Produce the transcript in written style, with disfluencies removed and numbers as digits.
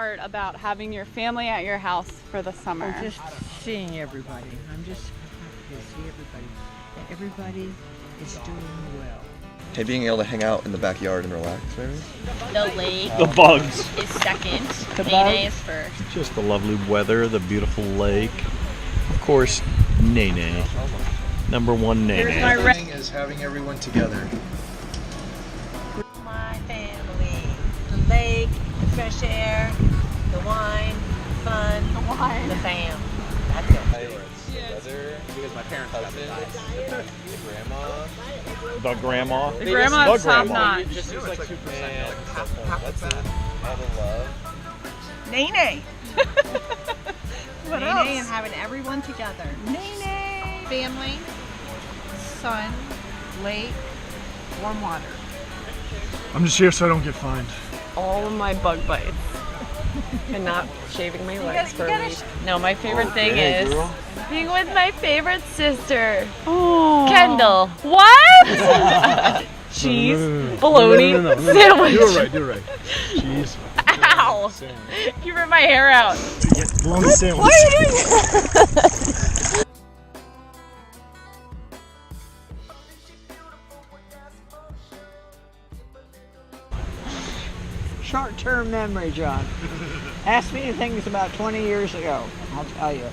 part about having your family at your house for the summer? Just seeing everybody. I'm just happy to see everybody. Everybody is doing well. Hey, being able to hang out in the backyard and relax, maybe? The lake The bugs. is second. The Nene bugs? is first. Just the lovely weather, the beautiful lake. Of course, Nene. Number one, Nene. Everything is having everyone together. My family, the lake, the fresh air, the wine, fun, the fam. That's it. Because my parents got the grandma. The grandma. The grandma's The top grandma. notch. Just use like 2%. Like half of that. All the love. Nene! What Nene else? and having everyone together. Nene! Family, sun, lake, warm water. I'm just here so I don't get fined. All of my bug bites and not shaving my legs for a week. No, my favorite thing is being with my favorite sister, Kendall. What? Cheese, bologna, sandwich. Do it right. Cheese. Ow! You ripped my hair out. Bologna sandwich. Why are you doing that? Short-term memory, John. Ask me things about 20 years ago. I'll tell you.